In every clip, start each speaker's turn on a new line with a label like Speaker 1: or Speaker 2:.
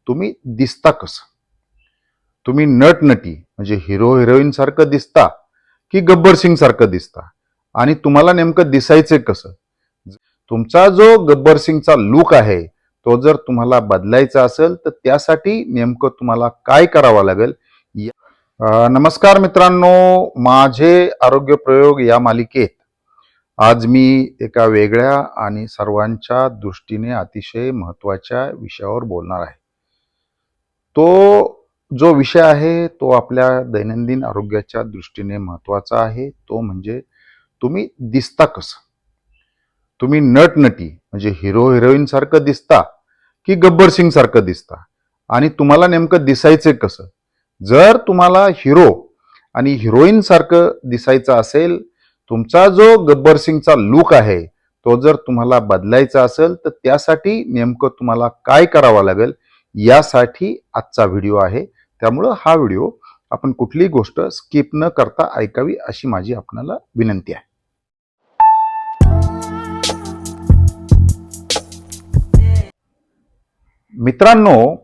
Speaker 1: तुम्ही दिसता कसं. तुम्ही नटनटी म्हणजे हिरो हिरोईन सारखं दिसता की गब्बर सिंग सारखं दिसता, आणि तुम्हाला नेमकं दिसायचंय कसं. तुमचा जो गब्बर सिंगचा लुक आहे तो जर तुम्हाला बदलायचा असेल तर त्यासाठी नेमकं तुम्हाला काय करावं लागेल. नमस्कार मित्रांनो, माझे आरोग्य प्रयोग या मालिकेत आज मी एका वेगळ्या आणि सर्वांच्या दृष्टीने अतिशय महत्त्वाच्या विषयावर बोलणार आहे. तो जो विषय आहे तो आपल्या दैनंदिन आरोग्याच्या दृष्टीने महत्त्वाचा आहे. तो म्हणजे तुम्ही दिसता कसं. तुम्ही नटनटी म्हणजे हिरो हिरोईन सारखं दिसता की गब्बर सिंग सारखं दिसता, आणि तुम्हाला नेमकं दिसायचंय कसं. जर तुम्हाला हिरो आणि हिरोईन सारखं दिसायचं असेल, तुमचा जो गब्बर सिंगचा लुक आहे तो जर तुम्हाला बदलायचा असेल तर त्यासाठी नेमकं तुम्हाला काय करावं लागेल, यासाठी आजचा व्हिडिओ आहे. त्यामुळं हा व्हिडिओ आपण कुठलीही गोष्ट स्किप न करता ऐकावी अशी माझी आपणाला विनंती आहे. मित्रांनो,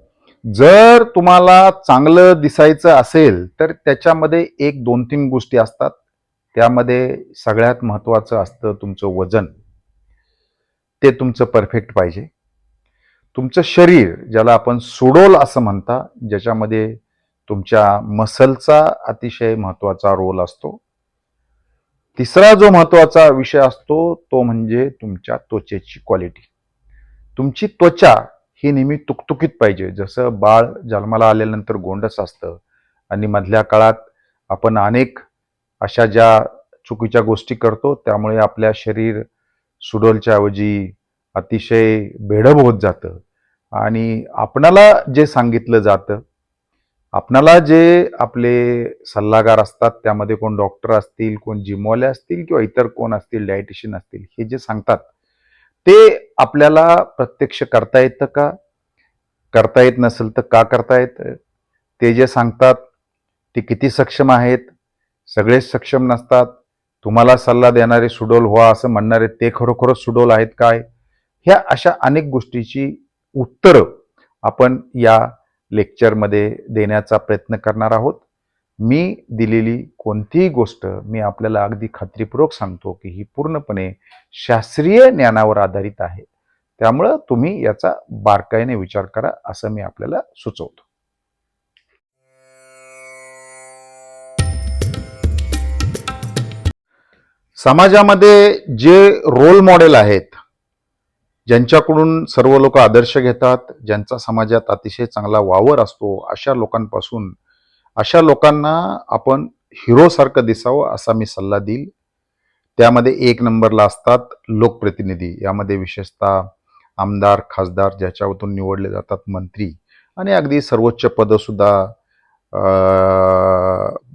Speaker 1: जर तुम्हाला चांगलं दिसायचं असेल तर त्याच्यामध्ये एक 2-3 गोष्टी असतात. त्यामध्ये सगळ्यात महत्त्वाचं असतं तुमचं वजन. ते तुमचं परफेक्ट पाहिजे. तुमचं शरीर, ज्याला आपण सुडोल असं म्हणता, ज्याच्यामध्ये तुमच्या मसलचा अतिशय महत्त्वाचा रोल असतो. तिसरा जो महत्त्वाचा विषय असतो तो म्हणजे तुमच्या त्वचेची क्वालिटी. तुमची त्वचा ही नेहमी तुकतुकीत पाहिजे. जसं बाळ जन्माला आल्यानंतर गोंडस असतं आणि मधल्या काळात आपण अनेक अशा ज्या चुकीच्या गोष्टी करतो त्यामुळे आपल्या शरीर सुडोलच्या ऐवजी अतिशय बेढप होत जातं, आणि आपणाला जे सांगितलं जातं, आपणाला जे आपले सल्लागार असतात, त्यामध्ये कोण डॉक्टर असतील, कोण जिमवाले असतील किंवा इतर कोण असतील, डायटिशियन असतील, हे जे सांगतात ते आपल्याला प्रत्यक्ष करता येतं का, करता येत नसेल तर का करता येतं, ते जे सांगतात ते किती सक्षम आहेत. सगळेच सक्षम नसतात. तुम्हाला सल्ला देणारे सुडोल व्हा असं म्हणणारे ते खरोखरच सुडोल आहेत काय, ह्या अशा अनेक गोष्टीची उत्तरं आपण या लेक्चरमध्ये देण्याचा प्रयत्न करणार आहोत. मी दिलेली कोणतीही गोष्ट मी आपल्याला अगदी खात्रीपूर्वक सांगतो की ही पूर्णपणे शास्त्रीय ज्ञानावर आधारित आहे. त्यामुळं तुम्ही याचा बारकाईने विचार करा असं मी आपल्याला सुचवतो. समाजामध्ये जे रोल मॉडेल आहेत, ज्यांच्याकडून सर्व लोक आदर्श घेतात, ज्यांचा समाजात अतिशय चांगला वावर असतो, अशा लोकांपासून अशा लोकांना आपण हिरोसारखं दिसावं असा मी सल्ला देईल. त्यामध्ये 1 नंबरला असतात लोकप्रतिनिधी. यामध्ये विशेषतः आमदार, खासदार, ज्याच्यातून निवडले जातात मंत्री, आणि अगदी सर्वोच्च पदसुद्धा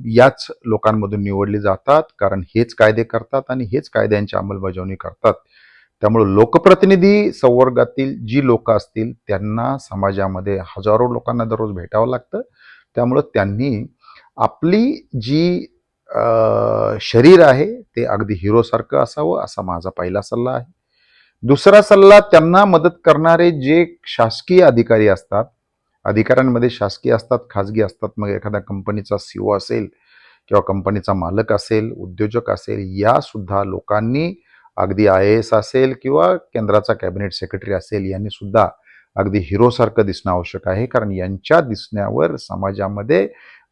Speaker 1: याच लोकांमधून निवडली जातात, कारण हेच कायदे करतात आणि हेच कायद्यांची अंमलबजावणी करतात. त्यामुळे लोकप्रतिनिधी संवर्गातील जी लोक असतील त्यांना समाजामध्ये हजारो लोकांना दररोज भेटावं लागतं. त्यामुळं त्यांनी आपली जी शरीर आहे ते अगदी हिरोसारखं असावं असा माझा पहिला सल्ला आहे. दुसरा सल्ला, त्यांना मदत करणारे जे शासकीय अधिकारी असतात, अधिकाऱ्यांमध्ये शासकीय असतात, खाजगी असतात. मग एखाद्या कंपनीचा CEO असेल किंवा कंपनीचा मालक असेल, उद्योजक असेल, या सुद्धा लोकांनी अगदी IAS असेल किंवा केंद्राचा कॅबिनेट सेक्रेटरी असेल, यांनी सुद्धा अगदी हिरोसारखं दिसणं आवश्यक आहे. कारण यांच्या दिसण्यावर समाजामध्ये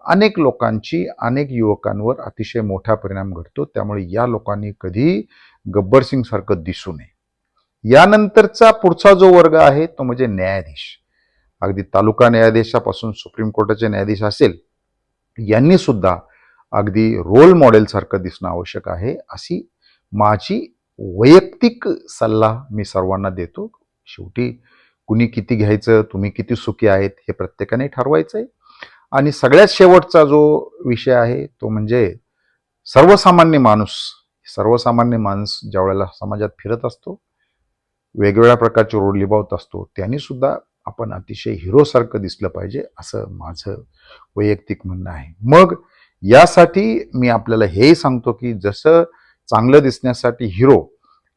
Speaker 1: अनेक लोकांची, अनेक युवकांवर अतिशय मोठा परिणाम घडतो. त्यामुळे या लोकांनी कधी गब्बर सिंग सारखं दिसू नये. यानंतरचा पुढचा जो वर्ग आहे तो म्हणजे न्यायाधीश. अगदी तालुका न्यायाधीशापासून सुप्रीम कोर्टाचे न्यायाधीश असेल, यांनी सुद्धा अगदी रोल मॉडेल सारखं दिसणं आवश्यक आहे अशी माझी वैयक्तिक सल्ला मी सर्वांना देतो. शेवटी कुणी किती घ्यायचं, तुम्ही किती सुखी आहेत हे प्रत्येकाने ठरवायचं आहे. आणि सगळ्यात शेवटचा जो विषय आहे तो म्हणजे सर्वसामान्य माणूस. सर्वसामान्य माणूस ज्या वेळेला समाजात फिरत असतो, वेगवेगळ्या प्रकारचे रोल निभावत असतो, त्यांनी सुद्धा आपण अतिशय हिरोसारखं दिसलं पाहिजे असं माझं वैयक्तिक म्हणणं आहे. मग यासाठी मी आपल्याला हेही सांगतो की जसं चांगलं दिसण्यासाठी हिरो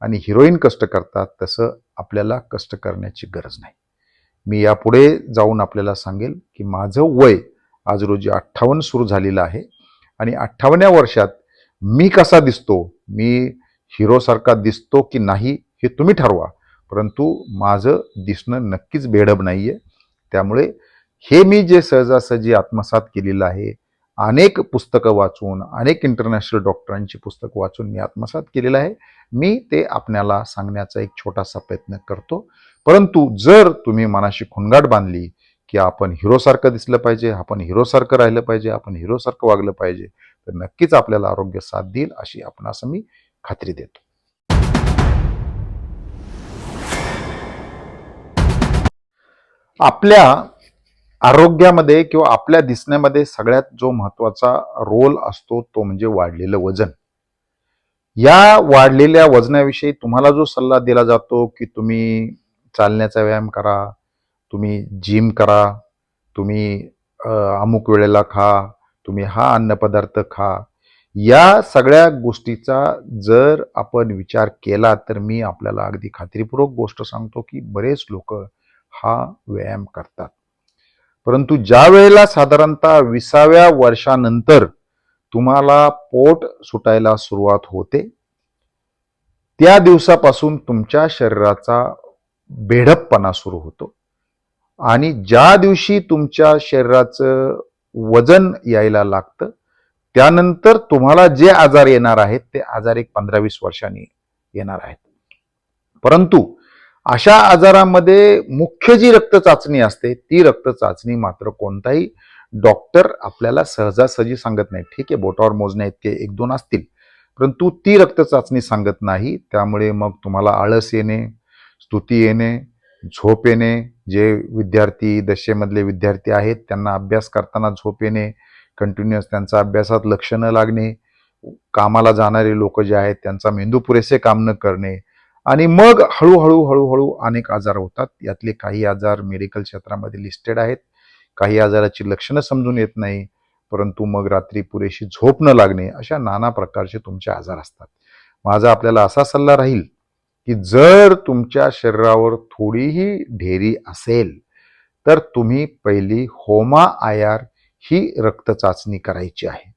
Speaker 1: आणि हिरोईन कष्ट करतात, तसं आपल्याला कष्ट करण्याची गरज नाही. मी यापुढे जाऊन आपल्याला सांगेल की माझं वय आज रोजी 58 सुरू झालेलं आहे आणि 58व्या वर्षात मी कसा दिसतो, मी हिरोसारखा दिसतो की नाही हे तुम्ही ठरवा, परंतु माझं दिसणं नक्कीच बेढब नाही आहे. त्यामुळे हे मी जे सहजासहजी आत्मसात केलेलं आहे, अनेक पुस्तकं वाचून, अनेक इंटरनॅशनल डॉक्टरांची पुस्तकं वाचून मी आत्मसात केलेलं आहे. मी ते आपल्याला सांगण्याचा एक छोटासा प्रयत्न करतो. परंतु जर तुम्ही मनाशी खुणगाट बांधली की आपण हिरोसारखं दिसलं पाहिजे, आपण हिरोसारखं राहिलं पाहिजे, आपण हिरोसारखं वागलं पाहिजे, तर नक्कीच आपल्याला आरोग्य साथ देईल अशी आपणास मी खात्री देतो. आपल्या आरोग्यामध्ये किंवा आपल्या दिसण्यामध्ये सगळ्यात जो महत्वाचा रोल असतो तो म्हणजे वाढलेलं वजन. या वाढलेल्या वजनाविषयी तुम्हाला जो सल्ला दिला जातो की तुम्ही चालण्याचा व्यायाम करा, तुम्ही जिम करा, तुम्ही अमुक वेळेला खा, तुम्ही हा अन्नपदार्थ खा, या सगळ्या गोष्टीचा जर आपण विचार केला तर मी आपल्याला अगदी खात्रीपूर्वक गोष्ट सांगतो की बरेच लोक हा व्यायाम करतात. परंतु ज्या वेळेला साधारणतः 20व्या वर्षानंतर तुम्हाला पोट सुटायला सुरुवात होते, त्या दिवसापासून तुमच्या शरीराचा बेढपपणा सुरू होतो आणि ज्या दिवशी तुमच्या शरीराचं वजन यायला लागतं त्यानंतर तुम्हाला जे आजार येणार आहेत ते आजार एक 15-20 वर्षांनी येणार आहेत. परंतु अशा आजारामध्ये मुख्य जी रक्त चाचणी असते ती रक्त चाचणी मात्र कोणताही डॉक्टर आपल्याला सहजासहजी सांगत नाही. ठीक आहे, बोटावर मोजण्या इतके 1-2 असतील, परंतु ती रक्त चाचणी सांगत नाही. त्यामुळे मग तुम्हाला आळस येणे, स्तुती येणे, झोप येणे, जे विद्यार्थी दशेमधले विद्यार्थी आहेत त्यांना अभ्यास करताना झोप येणे, कंटिन्युअस त्यांचा अभ्यासात लक्ष न लागणे, कामाला जाणारे लोक जे आहेत त्यांचा मेंदू पुरेसे काम न करणे आणि मग हळूहळू हळूहळू अनेक आजार होतात. यातले काही आजार मेडिकल क्षेत्रामध्ये लिस्टेड आहेत, काही आजाराची लक्षणं समजून येत नाही, परंतु मग रात्री पुरेशी झोप न लागणे, अशा नाना प्रकारचे तुमचे आजार असतात. माझा आपल्याला असा सल्ला राहील की जर तुमच्या शरीरावर थोडीही ढेरी असेल तर तुम्ही पहिली होमा आयार ही रक्त चाचणी करायची आहे.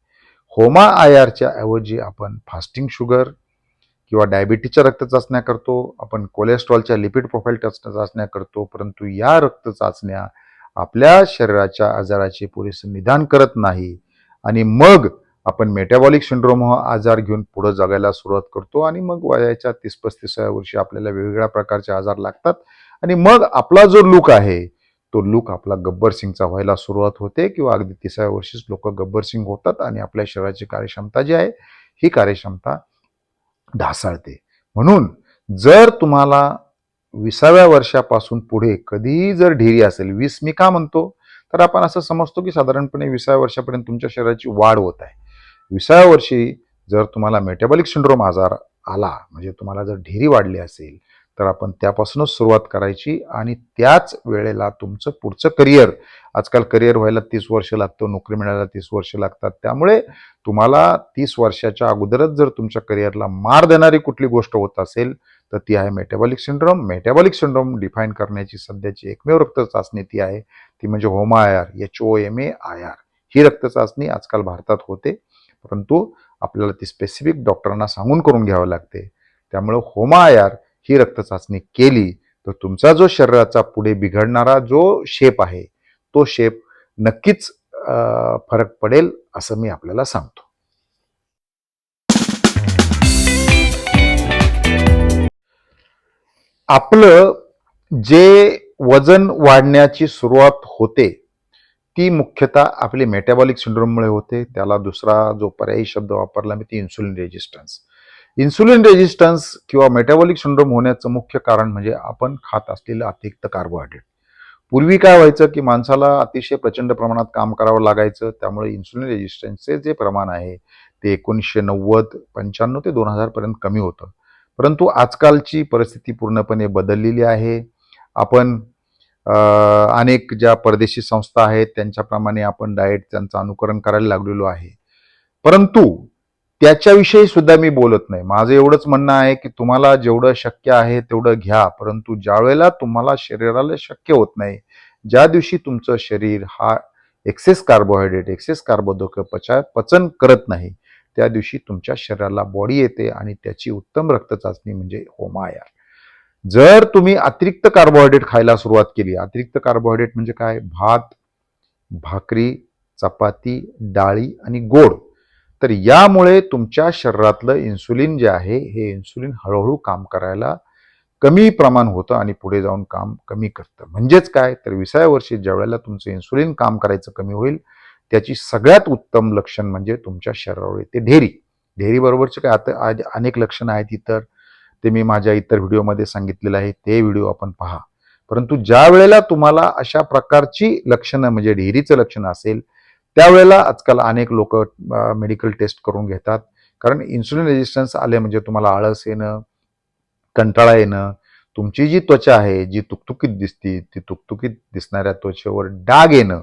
Speaker 1: होमा आयारच्या ऐवजी आपण फास्टिंग शुगर किंवा डायबिटीसच्या रक्त चाचण्या करतो, आपण कोलेस्ट्रॉलच्या लिपिड प्रोफाईल चाचण्या करतो, परंतु या रक्त चाचण्या आपल्या शरीराच्या आजाराचे पुरेसे निदान करत नाही आणि मग आपण मेटाबॉलिक सिंड्रोम हा आजार घेऊन पुढे जगायला सुरुवात करतो आणि मग वयाच्या 30-35व्या वर्षी आपल्याला वेगवेगळ्या प्रकारचे आजार लागतात आणि मग आपला जो लुक आहे तो लुक आपला गब्बर सिंगचा व्हायला सुरुवात होते किंवा अगदी 30व्या वर्षीच लोक गब्बर सिंग होतात आणि आपल्या शरीराची कार्यक्षमता जी आहे ही कार्यक्षमता ढासळते. म्हणून जर तुम्हाला 20व्या वर्षापासून पुढे कधीही जर ढेरी असेल, 20 मी का म्हणतो तर आपण असं समजतो की साधारणपणे 20व्या वर्षापर्यंत तुमच्या शरीराची वाढ होत आहे. 20व्या वर्षी जर तुम्हाला मेटाबॉलिक सिंड्रोम आजार आला, म्हणजे तुम्हाला जर ढेरी वाढली असेल, तर आपण त्यापासूनच सुरुवात करायची आणि त्याच वेळेला तुमचं पुढचं करिअर, आजकाल करिअर व्हायला 30 वर्ष लागतं, नोकरी मिळायला 30 वर्ष लागतात, त्यामुळे तुम्हाला 30 वर्षाच्या अगोदरच जर तुमच्या करिअरला मार देणारी कुठली गोष्ट होत असेल तर ती आहे metabolic syndrome. Metabolic syndrome define करण्याची सध्याची एकमेव रक्त चाचणी ती आहे, ती म्हणजे होमा आयार, HOMA आयार. ही रक्त चाचणी आजकाल भारतात होते, परंतु आपल्याला ती स्पेसिफिक डॉक्टरांना सांगून करून घ्यावं लागते. त्यामुळे होमा आयार ही रक्त चाचणी केली तर तुमचा जो शरीराचा पुढे बिघडणारा जो शेप आहे तो शेप नक्कीच फरक पडेल असं मी आपल्याला सांगतो. आपलं जे वजन वाढण्याची सुरुवात होते ती मुख्यतः आपली मेटाबॉलिक सिंड्रोममुळे होते. त्याला दुसरा जो पर्यायी शब्द वापरला मी ती इन्सुलिन रेजिस्टन्स. इन्सुलिन रेजिस्टन्स किंवा मेटाबॉलिक सिंड्रोम होण्याचं मुख्य कारण म्हणजे आपण खात असलेलं अतिरिक्त कार्बोहायड्रेट. पूर्वी काय व्हायचं की माणसाला अतिशय प्रचंड प्रमाणात काम करावं लागायचं, त्यामुळे इन्सुलिन रेजिस्टन्सचे जे प्रमाण आहे ते 1990, 95 ते 2000 पर्यंत कमी होतं. परंतु आजकालची परिस्थिती पूर्णपणे बदललेली आहे. आपण अनेक ज्या परदेशी संस्था आहेत त्यांच्याप्रमाणे आपण डाएट त्यांचं अनुकरण करायला लागलेलो आहे. परंतु त्याच्याविषयी सुद्धा मी बोलत नाही. माझं एवढंच म्हणणं आहे की तुम्हाला जेवढं शक्य आहे तेवढं घ्या, परंतु ज्यावेळेला तुम्हाला शरीराला शक्य होत नाही, ज्या दिवशी तुमचं शरीर हा एक्सेस कार्बोहायड्रेट, एक्सेस कार्बोदके पचन करत नाही, त्या दिवशी तुमच्या शरीराला बॉडी येते आणि त्याची उत्तम रक्तचाचणी म्हणजे होमायार. जर तुम्ही अतिरिक्त कार्बोहायड्रेट खायला सुरुवात केली, अतिरिक्त कार्बोहायड्रेट म्हणजे काय? भात, भाकरी, चपाती, डाळी आणि गोड. तर यामुळे तुमच्या शरीरातलं इन्सुलिन जे आहे, हे इन्सुलिन हळूहळू काम करायला कमी प्रमाण होतं आणि पुढे जाऊन काम कमी करतं. म्हणजेच काय? तर 20व्या वर्षी ज्यावेळेला तुमचं इन्सुलिन काम करायचं कमी होईल, त्याची सगळ्यात उत्तम लक्षण म्हणजे तुमच्या शरीरावर येते ढेरी. ढेरीबरोबरचे काय आता आज अनेक लक्षणं आहेत इतर, ते मी माझ्या इतर व्हिडिओमध्ये सांगितलेलं आहे, ते व्हिडिओ आपण पहा. परंतु ज्या वेळेला तुम्हाला अशा प्रकारची लक्षणं म्हणजे ढेरीचं लक्षण असेल, त्यावेळेला आजकाल अनेक लोक मेडिकल टेस्ट करून घेतात. कारण इन्सुलिन रेजिस्टन्स आले म्हणजे तुम्हाला आळस येणं, कंटाळा येणं, तुमची जी त्वचा आहे जी तुकतुकीत दिसते, ती तुकतुकीत दिसणाऱ्या त्वचेवर डाग येणं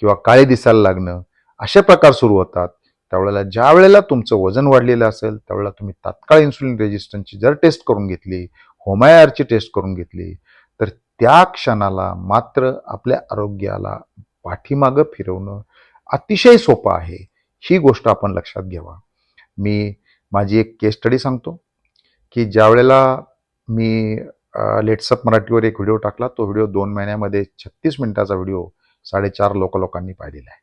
Speaker 1: किंवा काळे दिसायला लागणं, असे प्रकार सुरू होतात. त्यावेळेला ज्या वेळेला तुमचं वजन वाढलेलं असेल, त्यावेळेला तुम्ही तात्काळ इन्सुलिन रेजिस्टन्सची जर टेस्ट करून घेतली, होमायारची टेस्ट करून घेतली, तर त्या क्षणाला मात्र आपल्या आरोग्याला पाठीमागं फिरवणं अतिशय सोपं आहे. ही गोष्ट आपण लक्षात घ्यावा. मी माझी एक केस स्टडी सांगतो की ज्यावेळेला मी लेट्सअप मराठीवर एक व्हिडिओ टाकला, तो व्हिडिओ 2 महिन्यामध्ये 36 मिनिटाचा व्हिडिओ 4.5 लोकांनी पाहिलेला आहे.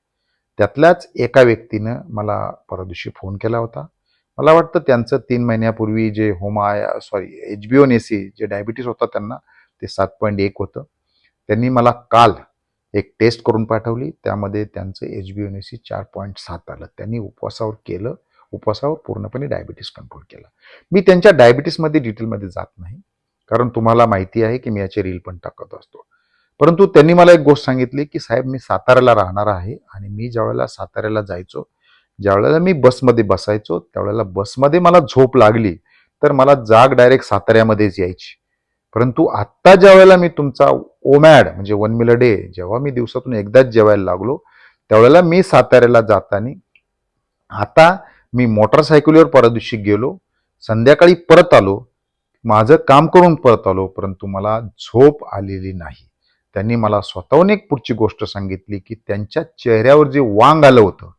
Speaker 1: त्यातल्याच एका व्यक्तीनं मला परवा दिवशी फोन केला होता. मला वाटतं त्यांचं 3 महिन्यापूर्वी जे HbA1c जे डायबिटीस होता त्यांना, ते 7.1 होतं. त्यांनी मला काल एक टेस्ट करून पाठवली, त्यामध्ये त्यांचं HbA1c 4.7 आलं. त्यांनी उपवासावर केलं, उपवासावर पूर्णपणे डायबिटीस कंट्रोल केला. मी त्यांच्या डायबिटीसमध्ये डिटेलमध्ये जात नाही, कारण तुम्हाला माहिती आहे की मी याचे रील पण टाकत असतो. परंतु त्यांनी मला एक गोष्ट सांगितली की साहेब, मी साताऱ्याला राहणार आहे आणि मी ज्यावेळेला साताऱ्याला जायचो, ज्यावेळेला मी बसमध्ये बसायचो, त्यावेळेला बसमध्ये मला झोप लागली तर मला जाग डायरेक्ट साताऱ्यामध्येच यायची. परंतु आत्ता ज्यावेळेला मी तुमचा ओमॅड म्हणजे 1 मील अ डे जेव्हा मी दिवसातून एकदाच जेवायला लागलो, त्यावेळेला मी साताऱ्याला जाताना आता मी मोटरसायकलीवर परवा दिवशी गेलो, संध्याकाळी परत आलो, माझं काम करून परत आलो, परंतु मला झोप आलेली नाही. त्यांनी मला स्वतःहून एक पुढची गोष्ट सांगितली की त्यांच्या चेहऱ्यावर जे वांग आलं होतं,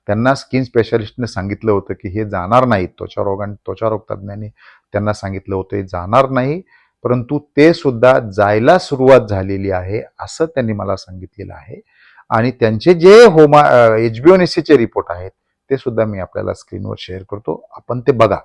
Speaker 1: त्यांना स्किन स्पेशालिस्टने सांगितलं होतं की हे जाणार नाही. त्वचारोग तज्ज्ञांनी त्यांना सांगितलं होतं हे जाणार नाही, परंतु ते सुद्धा जायला सुरुवात झालेली आहे असं त्यांनी मला सांगितलेलं आहे. आणि त्यांचे जे HbA1c रिपोर्ट आहेत ते सुद्धा मी आपल्याला स्क्रीनवर शेअर करतो, आपण ते बघा.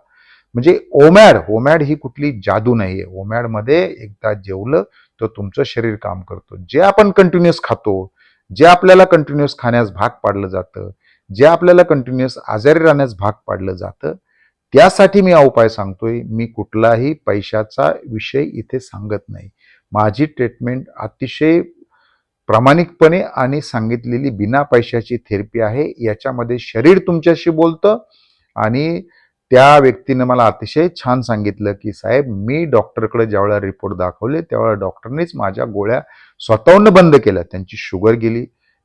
Speaker 1: म्हणजे ओमॅड ही कुठली जादू नाहीये. ओमॅडमध्ये एकदा जेवलं तर तुमचं शरीर काम करतं. जे आपण कंटिन्युअस खातो, जे आपल्याला कंटिन्युअस खाण्यास भाग पाडलं जातं, जे आपल्याला कंटिन्युअस आजारी राहण्यास भाग पाडलं जातं, त्यासाठी मी हा उपाय सांगतोय. मी कुठलाही पैशाचा विषय इथे सांगत नाही. माझी ट्रीटमेंट अतिशय प्रामाणिकपणे आणि सांगितलेली बिना पैशाची थेरपी आहे. याच्यामध्ये शरीर तुमच्याशी बोलतं. आणि त्या व्यक्तीनं मला अतिशय छान सांगितलं की साहेब, मी डॉक्टरकडे ज्यावेळेला रिपोर्ट दाखवले त्यावेळेला डॉक्टरनीच माझ्या गोळ्या स्वतःहून बंद केल्या. त्यांची शुगर गेली,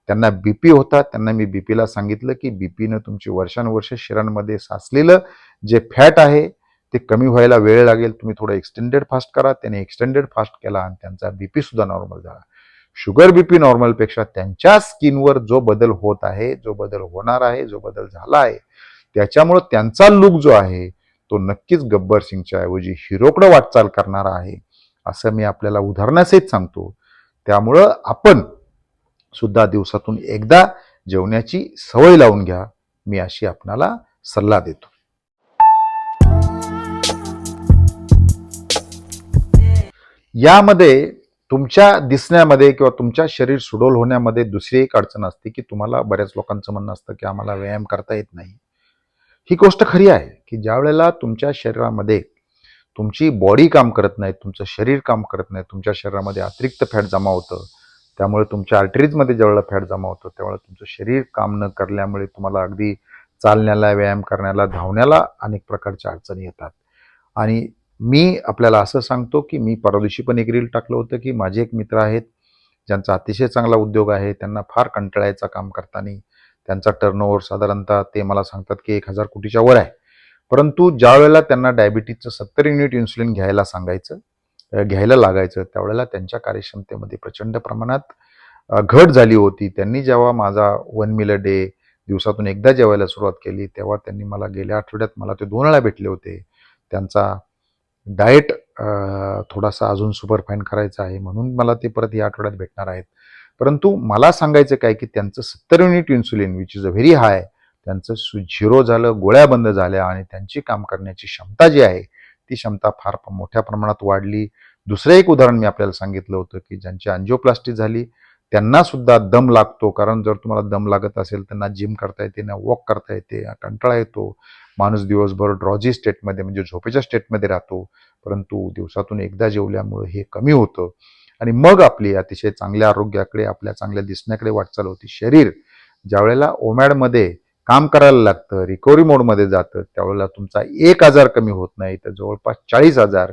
Speaker 1: त्यांना बीपी होता, त्यांना मी बीपीला सांगितलं की बीपीनं तुमची वर्षानुवर्ष शरीरामध्ये साचलेलं जे फॅट आहे ते कमी व्हायला वेळ लागेल, तुम्ही थोडं एक्सटेंडेड फास्ट करा. त्याने एक्सटेंडेड फास्ट केला आणि त्यांचा बीपी सुद्धा नॉर्मल झाला. शुगर बीपी नॉर्मलपेक्षा त्यांच्या स्किनवर जो बदल होत आहे, जो बदल होणार आहे, जो बदल झाला आहे, त्याच्यामुळं त्यांचा लुक जो आहे तो नक्कीच गब्बर सिंगच्या ऐवजी हिरोकडे वाटचाल करणारा आहे, असं मी आपल्याला उदाहरणासहित सांगतो. त्यामुळं आपण सुद्धा दिवसातून एकदा जेवण्याची सवय लावून घ्या, मी अशी आपणाला सल्ला देतो. यामध्ये तुमच्या दिसण्यामध्ये किंवा तुमच्या शरीर सुडौल होण्यामध्ये दुसरी एक अडचण असते की तुम्हाला, बऱ्याच लोकांचं म्हणणं असतं की आम्हाला व्यायाम करता येत नाही. ही गोष्ट खरी आहे की ज्या वेळेला तुमच्या शरीरामध्ये तुमची बॉडी काम करत नाही, तुमचं शरीर काम करत नाही, तुमच्या शरीरामध्ये अतिरिक्त फॅट जमा होतं, त्यामुळे तुमच्या आर्टरीजमध्ये ज्यावेळेला फॅट जमा होतं त्यावेळेला तुमचं शरीर काम न करल्यामुळे तुम्हाला अगदी चालण्याला, व्यायाम करण्याला, धावण्याला अनेक प्रकारच्या अडचणी येतात. आणि मी आपल्याला असं सांगतो की मी परवा दिवशी पण एक रील टाकलं होतं की माझे एक मित्र आहेत ज्यांचा अतिशय चांगला उद्योग आहे, त्यांना फार कंटाळायचं काम करताना त्यांचा टर्नओव्हर साधारणतः ते मला सांगतात की 1,000 कोटीच्या वर आहे. परंतु ज्या वेळेला त्यांना डायबिटीजचं 70 युनिट इन्सुलिन घ्यायला लागायचं, त्यावेळेला त्यांच्या कार्यक्षमतेमध्ये प्रचंड प्रमाणात घट झाली होती. त्यांनी जेव्हा माझा 1 मील अ डे दिवसातून एकदा जेवायला सुरुवात केली, तेव्हा त्यांनी मला गेल्या आठवड्यात मला ते 2 वेळा भेटले होते. त्यांचा डाएट थोडासा अजून सुपरफाईन करायचा आहे, म्हणून मला ते परत या आठवड्यात भेटणार आहेत. परंतु मला सांगायचं काय की त्यांचं 70 unit insulin which is a very high, त्यांचं झिरो झालं, गोळ्या बंद झाल्या आणि त्यांची काम करण्याची क्षमता जी आहे ती क्षमता फार मोठ्या प्रमाणात वाढली. दुसरं एक उदाहरण मी आपल्याला सांगितलं होतं की ज्यांची अँजिओप्लास्टी झाली त्यांना सुद्धा दम लागतो. कारण जर तुम्हाला दम लागत असेल तर ना जिम करता येते, ना वॉक करता येते, कंटाळा येतो. माणूस दिवसभर ड्रॉजी स्टेटमध्ये म्हणजे झोपेच्या स्टेटमध्ये राहतो. परंतु दिवसातून एकदा जेवल्यामुळे हे कमी होतं आणि मग आपली अतिशय चांगल्या आरोग्याकडे, आपल्या चांगल्या दिसण्याकडे वाटचाल होती. शरीर ज्यावेळेला ओमॅडमध्ये काम करायला लागतं, रिकव्हरी मोडमध्ये जातं, त्यावेळेला तुमचा एक आजार कमी होत नाही तर जवळपास 40 आजार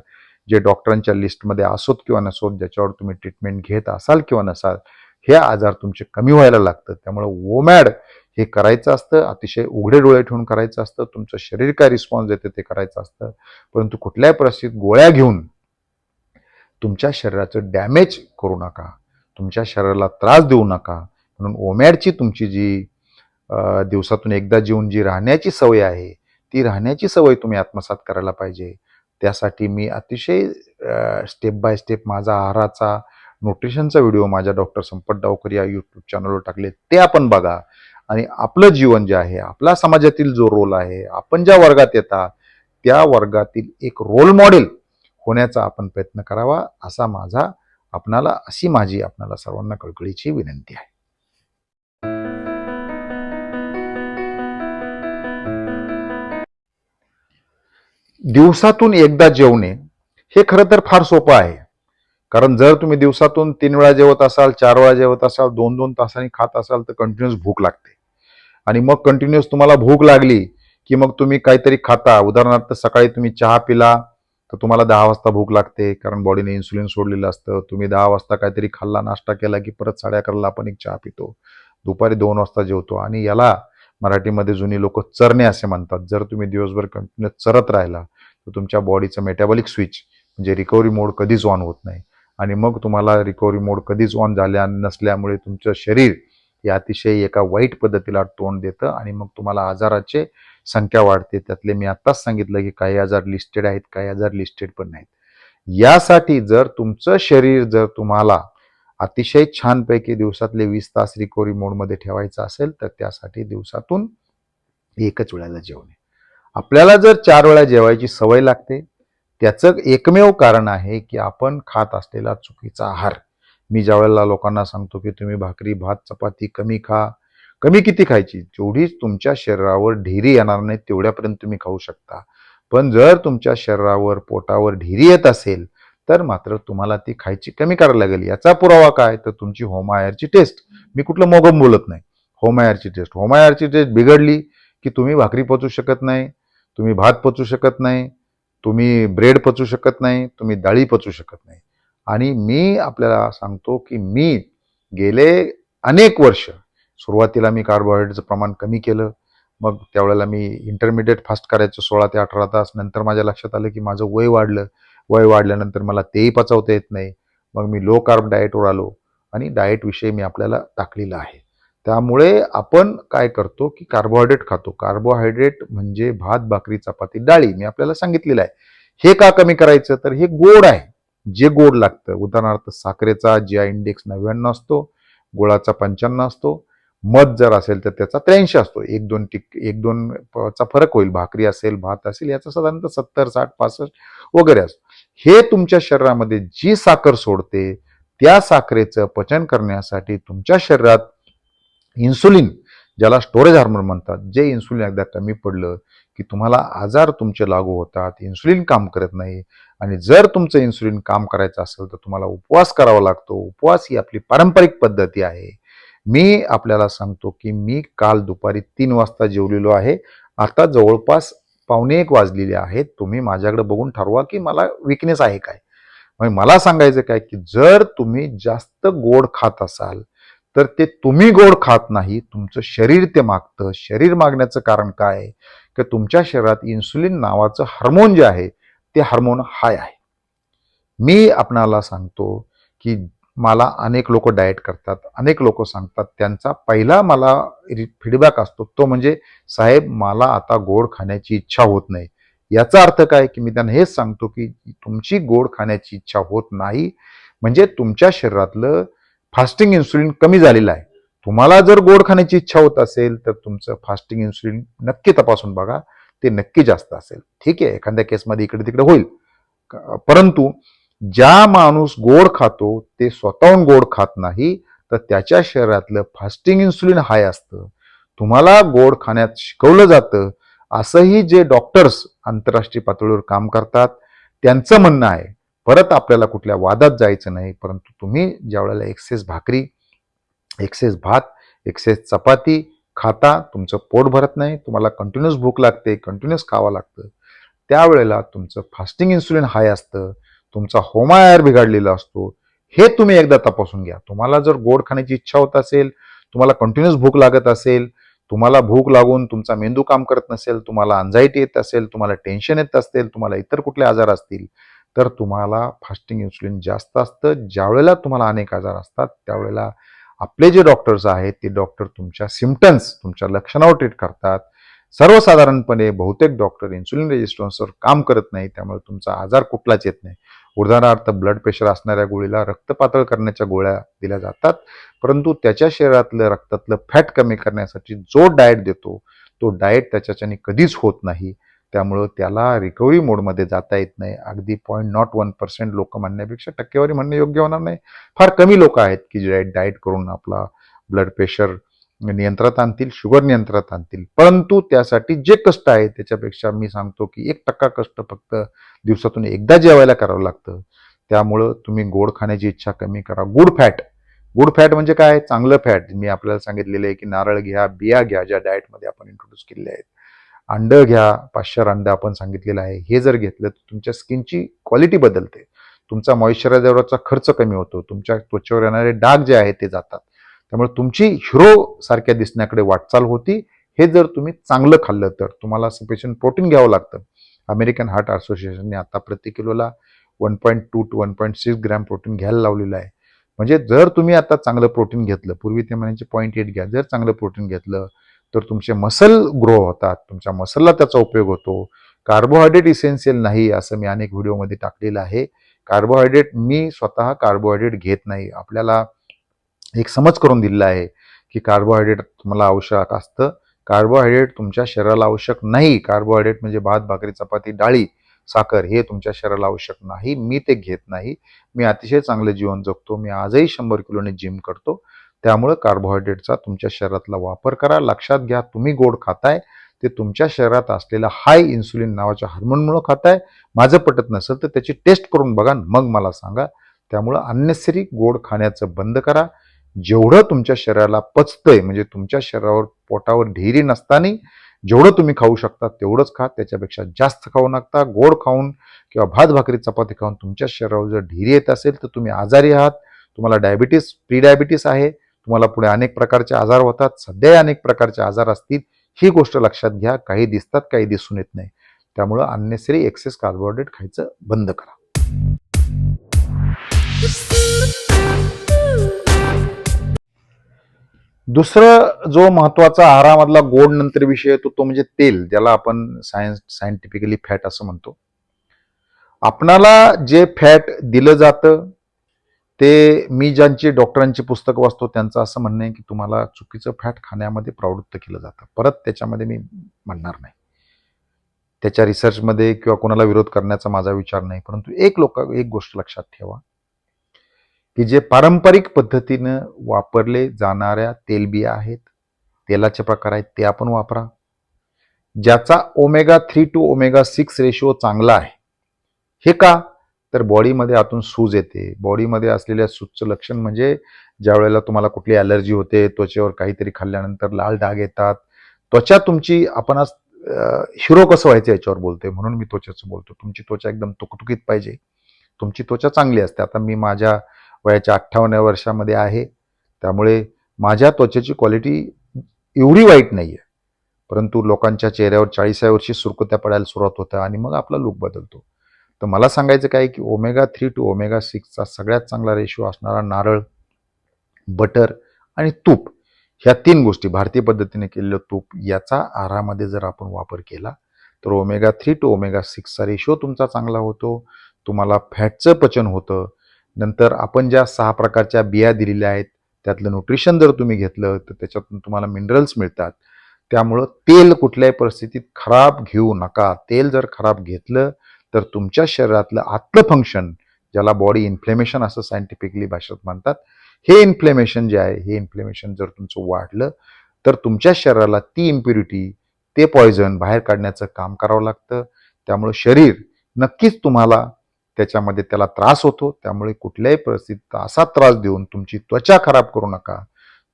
Speaker 1: जे डॉक्टरांच्या लिस्टमध्ये असोत किंवा नसोत, ज्याच्यावर तुम्ही ट्रीटमेंट घेत असाल किंवा नसाल, हे आजार तुमचे कमी व्हायला लागतात. त्यामुळे ओमॅड हे करायचं असतं, अतिशय उघडे डोळे ठेवून करायचं असतं. तुमचं शरीर काय रिस्पॉन्स देते ते करायचं असतं. परंतु कुठल्याही परिस्थितीत गोळ्या घेऊन तुमच्या शरीराचं डॅमेज करू नका, तुमच्या शरीराला त्रास देऊ नका. म्हणून ओमॅडची तुमची जी दिवसातून एकदा जेवून जी राहण्याची सवय आहे, ती राहण्याची सवय तुम्ही आत्मसात करायला पाहिजे. त्यासाठी मी अतिशय स्टेप बाय स्टेप माझा आहाराचा न्यूट्रिशनचा व्हिडिओ माझ्या डॉक्टर संपत डावकर या यूट्यूब चॅनलवर टाकले, ते आपण बघा आणि आपलं जीवन जे आहे, आपला समाजातील जो रोल आहे, आपण ज्या वर्गात येतात त्या वर्गातील एक रोल मॉडेल होण्याचा आपण प्रयत्न करावा, अशी माझी आपणाला सर्वांना कळकळीची विनंती आहे. दिवसातून एकदा जेवणे हे खरं तर फार सोपं आहे. कारण जर तुम्ही दिवसातून 3 वेळा जेवत असाल, 4 वेळा जेवत असाल, 2-2 तासांनी खात असाल तर कंटिन्युअस भूक लागते. आणि मग कंटिन्युअस तुम्हाला भूक लागली की मग तुम्ही काहीतरी खाता. उदाहरणार्थ सकाळी तुम्ही चहा पिला तर तुम्हाला 10 वाजता भूक लागते, कारण बॉडीने इन्सुलिन सोडलेलं असतं. तुम्ही 10 वाजता काहीतरी खाल्ला, नाश्ता केला की परत 11:30ला आपण एक चहा पितो. दुपारी 2 वाजता जेवतो आणि याला मराठीमध्ये जुनी लोक चरणे असे म्हणतात. जर तुम्ही दिवसभर कंटिन्युअस चरत राहिला तर तुमच्या बॉडीचं मेटाबॉलिक स्विच म्हणजे रिकव्हरी मोड कधीच ऑन होत नाही आणि मग तुम्हाला रिकव्हरी मोड कधीच ऑन झाल्या नसल्यामुळे तुमचं शरीर हे अतिशय एका वाईट पद्धतीला तोंड देतं आणि मग तुम्हाला आजाराची संख्या वाढते. त्यातले मी आत्ताच सांगितलं की काही आजार लिस्टेड आहेत, काही आजार लिस्टेड पण नाहीत. यासाठी जर तुमचं शरीर जर तुम्हाला अतिशय छानपैकी दिवसातले 20 तास रिकव्हरी मोडमध्ये ठेवायचं असेल तर त्यासाठी दिवसातून एकच वेळेला जेवणे. आपल्याला जर 4 वेळा जेवायची सवय लागते, त्याचं एकमेव कारण आहे की आपण खात असलेला चुकीचा आहार. मी ज्या वेळेला लोकांना सांगतो की तुम्ही भाकरी, भात, चपाती कमी खा. कमी किती खायची? जेवढीच तुमच्या शरीरावर ढिरी येणार नाही तेवढ्यापर्यंत तुम्ही खाऊ शकता. पण जर तुमच्या शरीरावर, पोटावर ढिरी येत असेल तर मात्र तुम्हाला ती खायची कमी करायला लागेल. याचा पुरावा काय? तर तुमची होमायरची टेस्ट. मी कुठलं मोगम बोलत नाही. होमायरची टेस्ट बिघडली की तुम्ही भाकरी पचवू शकत नाही, तुम्ही भात पचवू शकत नाही, तुम्ही ब्रेड पचवू शकत नाही, तुम्ही डाळी पचवू शकत नाही. आणि मी आपल्याला सांगतो की मी गेले अनेक वर्ष सुरुवातीला मी कार्बोहायड्रेटचं प्रमाण कमी केलं. मग त्यावेळेला मी इंटरमिडिएट फास्ट करायचो 16 ते 18 तास. नंतर माझ्या लक्षात आलं की माझं वय वाढलं. वय वाढल्यानंतर मला तेही पचवता येत नाही. मग मी लो कार्ब डाएटवर आलो आणि डाएटविषयी मी आपल्याला टाकलेलं आहे. त्यामुळे आपण काय करतो की कार्बोहायड्रेट खातो. कार्बोहायड्रेट म्हणजे भात, भाकरी, चपाती, डाळी मी आपल्याला सांगितलेलं आहे. हे का कमी करायचं? तर हे गोड आहे. जे गोड लागतं, उदाहरणार्थ साखरेचा GI इंडेक्स 99 असतो, गुळाचा 55 असतो, मध जर असेल तर त्याचा 83 असतो. 1-2 चा फरक होईल. भाकरी असेल, भात असेल, याचा साधारणतः 70, 60, 65 वगैरे असतो. हे तुमच्या शरीरामध्ये जी साखर सोडते त्या साखरेचं पचन करण्यासाठी तुमच्या शरीरात इन्सुलिन, ज्याला स्टोरेज हार्मोन म्हणतात, जे इन्सुलिन एकदा कमी पडलं की तुम्हाला आजार तुमचे लागू होतात. इन्सुलिन काम करत नाही आणि जर तुमचं इन्सुलिन काम करायचं असेल तर तुम्हाला उपवास करावा लागतो. उपवास ही आपली पारंपरिक पद्धती आहे. मी आपल्याला सांगतो की मी काल दुपारी 3 वाजता जेवलेलो आहे. आता जवळपास 1:45 वाजलेले आहेत. तुम्ही माझ्याकडे बघून ठरवा की मला विकनेस आहे काय. मला सांगायचं काय की जर तुम्ही जास्त गोड खात असाल तर ते तुम्ही गोड खात नाही, तुमचं शरीर ते मागतं. शरीर मागण्याचं कारण काय आहे की तुमच्या शरीरात इन्सुलिन नावाचं हार्मोन जे आहे ते हार्मोन हाय आहे. मी आपणाला सांगतो की मला अनेक लोक डाएट करतात, अनेक लोक सांगतात, त्यांचा पहिला मला फीडबॅक असतो तो म्हणजे साहेब मला आता गोड खाण्याची इच्छा होत नाही. याचा अर्थ काय की मी त्यांना हेच सांगतो की तुमची गोड खाण्याची इच्छा होत नाही म्हणजे तुमच्या शरीरातलं फास्टिंग इन्सुलिन कमी झालेलं आहे. तुम्हाला जर गोड खाण्याची इच्छा होत असेल तर तुमचं फास्टिंग इन्सुलिन नक्की तपासून बघा, ते नक्की जास्त असेल. ठीक आहे, एखाद्या केसमध्ये इकडे तिकडे होईल, परंतु ज्या माणूस गोड खातो ते स्वतःहून गोड खात नाही, तर त्याच्या शरीरातलं फास्टिंग इन्सुलिन हाय असतं. तुम्हाला गोड खाण्यात शिकवलं जातं असंही जे डॉक्टर्स आंतरराष्ट्रीय पातळीवर काम करतात त्यांचं म्हणणं आहे. परत आपल्याला कुठल्या वादात जायचं नाही, परंतु तुम्ही ज्या वेळेला एक्सेस भाकरी, एक्सेस भात, एक्सेस चपाती खाता, तुमचं पोट भरत नाही, तुम्हाला कंटिन्युअस भूक लागते, कंटिन्युअस खावं लागतं, त्यावेळेला तुमचं फास्टिंग इन्सुलिन हाय असतं, तुमचा होमायर बिघडलेला असतो. हे तुम्ही एकदा तपासून घ्या. तुम्हाला जर गोड खाण्याची इच्छा होत असेल, तुम्हाला कंटिन्युअस भूक लागत असेल, तुम्हाला भूक लागून तुमचा मेंदू काम करत नसेल, तुम्हाला अँझायटी येत असेल, तुम्हाला टेन्शन येत असेल, तुम्हाला इतर कुठले आजार असतील, तर तुम्हाला फास्टिंग इन्सुलिन जास्त असतं. ज्यावेळेला तुम्हाला अनेक आजार असतात त्यावेळेला आपले जे डॉक्टर्स आहेत ते डॉक्टर तुमच्या सिम्पटम्स, तुमच्या लक्षणावर ट्रीट करतात. सर्वसाधारणपणे बहुतेक डॉक्टर इन्सुलिन रेजिस्टन्सवर काम करत नाही, त्यामुळे तुमचा आजार कुठलाच येत नाही. उदाहरणार्थ ब्लड प्रेशर असणाऱ्या गोळीला रक्त पातळ करण्याच्या गोळ्या दिल्या जातात, परंतु त्याच्या शरीरातलं रक्तातलं फॅट कमी करण्यासाठी जो डाएट देतो तो डाएट त्याच्याने कधीच होत नाही. त्यामुळं त्याला रिकव्हरी मोडमध्ये जाता येत नाही. अगदी 0.01% लोक म्हणण्यापेक्षा टक्केवारी म्हणणे योग्य होणार नाही. फार कमी लोक आहेत की जे डाएट करून आपला ब्लड प्रेशर नियंत्रणात आणतील, शुगर नियंत्रणात आणतील. परंतु त्यासाठी जे कष्ट आहे त्याच्यापेक्षा मी सांगतो की 1% कष्ट फक्त दिवसातून एकदा जेवायला करावं लागतं. त्यामुळं तुम्ही गोड खाण्याची इच्छा कमी करा. गुड फॅट, गुड फॅट म्हणजे काय, चांगलं फॅट. मी आपल्याला सांगितलेलं आहे की नारळ घ्या, बिया घ्या, ज्या डाएटमध्ये आपण इंट्रोड्यूस केलेले आहेत. अंडं घ्या, 500 अंडं आपण सांगितलेलं आहे. हे जर घेतलं तर तुमच्या स्किनची क्वालिटी बदलते, तुमचा मॉइश्चरायझरचा खर्च कमी होतो, तुमच्या त्वचेवर येणारे डाग जे आहेत ते जातात. त्यामुळे तुमची हिरो सारख्या दिसण्याकडे वाटचाल होती. हे जर तुम्ही चांगलं खाल्लं तर. तुम्हाला सफिशियंट प्रोटीन घ्यावं लागतं. अमेरिकन हार्ट असोसिएशनने आता प्रति किलोला 1.2 टू 1.6 ग्रॅम प्रोटीन घ्यायला लावलेलं आहे. म्हणजे जर तुम्ही आता चांगलं प्रोटीन घेतलं, पूर्वी ते म्हणायचे 0.8 घ्या, जर चांगलं प्रोटीन घेतलं तर तुमचे मसल ग्रो होतात, तुमच्या मसलला त्याचा उपयोग होतो. कार्बोहायड्रेट इसेन्शियल नाही असं मी अनेक व्हिडिओमध्ये टाकलेलं आहे. कार्बोहायड्रेट, मी स्वतः कार्बोहायड्रेट घेत नाही. आपल्याला एक समज करून दिलेला आहे की कार्बोहायड्रेट तुम्हाला आवश्यक असतं. कार्बोहायड्रेट तुमच्या शरीराला आवश्यक नाही. कार्बोहायड्रेट म्हणजे भात, भाकरी, चपाती, डाळी, साखर हे तुमच्या शरीराला आवश्यक नाही. मी ते घेत नाही. मी अतिशय चांगलं जीवन जगतो. मी आजही 100 किलोने जिम करतो. त्यामुळं कार्बोहायड्रेटचा तुमच्या शरीरातला वापर करा. लक्षात घ्या, तुम्ही गोड खाताय ते तुमच्या शरीरात असलेल्या हाय इन्सुलिन नावाच्या हार्मोनमुळे खाताय. माझं पटत नसेल तर त्याची टेस्ट करून बघा, मग मला सांगा. त्यामुळं अननेसरी गोड खाण्याचं बंद करा. जेवढं तुमच्या शरीराला पचतंय, म्हणजे तुमच्या शरीरावर पोटावर ढेरी नसताना जेवढं तुम्ही खाऊ शकता तेवढंच खा, त्याच्यापेक्षा जास्त खाऊ नका. गोड खाऊन किंवा भात भाकरी चपाती खाऊन तुमच्या शरीरावर जर ढेरी येत असेल तर तुम्ही आजारी आहात. तुम्हाला डायबिटीस, प्री डायबिटीस आहे, तुम्हाला पुढे अनेक प्रकारचे आजार होतात. सध्या अनेक प्रकारचे आजार असतील, ही गोष्ट लक्षात घ्या. काही दिसतात, काही दिसून येत नाही. त्यामुळं अननेसरी एक्सेस कार्बोहायड्रेट खायचं बंद करा. दुसरं जो महत्वाचा आहारामधला गोड नंतर विषय येतो तो म्हणजे तेल, ज्याला आपण सायंटिफिकली फॅट असं म्हणतो. आपणाला जे फॅट दिलं जातं ते, मी ज्यांची डॉक्टरांची पुस्तकं वाचतो त्यांचं असं म्हणणं आहे की तुम्हाला चुकीचं फॅट खाण्यामध्ये प्रवृत्त केलं जातं. परत त्याच्यामध्ये मी म्हणणार नाही, त्याच्या रिसर्चमध्ये किंवा कोणाला विरोध करण्याचा माझा विचार नाही. परंतु एक गोष्ट लक्षात ठेवा की जे पारंपरिक पद्धतीनं वापरले जाणाऱ्या तेलबिया आहेत, तेलाचे प्रकार आहेत, ते आपण वापरा. ज्याचा ओमेगा 3 टू ओमेगा 6 रेशो चांगला आहे. हे का, तर बॉडीमध्ये आतून सूज येते. बॉडीमध्ये असलेल्या सूजचं लक्षण म्हणजे ज्या वेळेला तुम्हाला कुठली ॲलर्जी होते, त्वचेवर काहीतरी खाल्ल्यानंतर लाल डाग येतात, त्वचा तुमची, आपण आज हिरो कसं व्हायचं याच्यावर बोलतोय म्हणून मी त्वचेचं बोलतो. तुमची त्वचा एकदम तुकतुकीत पाहिजे, तुमची त्वचा चांगली असते. आता मी माझ्या वयाच्या 58व्या वर्षामध्ये आहे, त्यामुळे माझ्या त्वचेची क्वालिटी एवढी वाईट नाही आहे, परंतु लोकांच्या चेहऱ्यावर 40व्या वर्षी सुरकुत्या पडायला सुरुवात होतं आणि मग आपला लूक बदलतो. तर मला सांगायचं काय की ओमेगा 3 टू ओमेगा 6चा सगळ्यात चांगला रेशो असणारा नारळ, बटर आणि तूप, ह्या 3 गोष्टी, भारतीय पद्धतीने केलेलं तूप, याचा आहारामध्ये जर आपण वापर केला तर ओमेगा 3 टू ओमेगा 6चा रेशो तुमचा चांगला होतो. तुम्हाला फॅटचं पचन होतं. नंतर आपण ज्या 6 प्रकारच्या बिया दिलेल्या आहेत त्यातलं न्यूट्रिशन जर तुम्ही घेतलं तर त्याच्यातून तुम्हाला मिनरल्स मिळतात. त्यामुळं तेल कुठल्याही परिस्थितीत खराब घेऊ नका. तेल जर खराब घेतलं तर तुमच्या शरीरातलं आतलं फंक्शन, ज्याला बॉडी इन्फ्लेमेशन असं सायंटिफिकली भाषेत म्हणतात, हे इन्फ्लेमेशन जे आहे, हे इन्फ्लेमेशन जर तुमचं वाढलं तर तुमच्या शरीराला ती इम्प्युरिटी, ते पॉयझन बाहेर काढण्याचं काम करावं लागतं. त्यामुळे शरीर नक्कीच तुम्हाला त्याच्यामध्ये त्याला त्रास होतो. त्यामुळे कुठल्याही परिस्थितीत असा त्रास देऊन तुमची त्वचा खराब करू नका.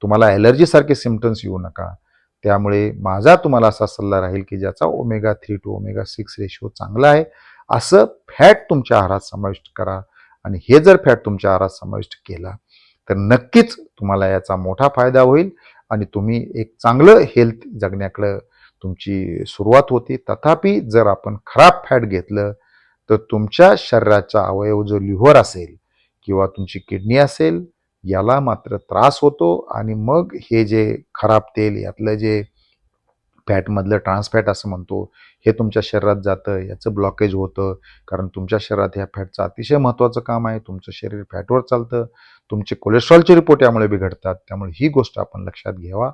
Speaker 1: तुम्हाला ॲलर्जीसारखे सिम्पटम्स येऊ नका. त्यामुळे माझा तुम्हाला असा सल्ला राहील की ज्याचा ओमेगा 3 टू ओमेगा 6 रेशो चांगला आहे असं फॅट तुमच्या आहारात समाविष्ट करा. आणि हे जर फॅट तुमच्या आहारात समाविष्ट केला तर नक्कीच तुम्हाला याचा मोठा फायदा होईल आणि तुम्ही एक चांगलं हेल्थ जगण्याकडं तुमची सुरुवात होती. तथापि जर आपण खराब फॅट घेतलं तर तुमच्या शरीराचा अवयव जो लिव्हर असेल किंवा तुमची किडनी असेल, याला मात्र त्रास होतो आणि मग हे जे खराब तेल, यातलं जे फॅटमधलं ट्रान्सफॅट असं म्हणतो, हे तुमच्या शरीरात जातं, याचं ब्लॉकेज होतं. कारण तुमच्या शरीरात ह्या फॅटचं अतिशय महत्त्वाचं काम आहे. तुमचं शरीर फॅटवर चालतं. तुमचे कोलेस्ट्रॉलचे रिपोर्ट यामुळे बिघडतात. त्यामुळे ही गोष्ट आपण लक्षात घ्यावा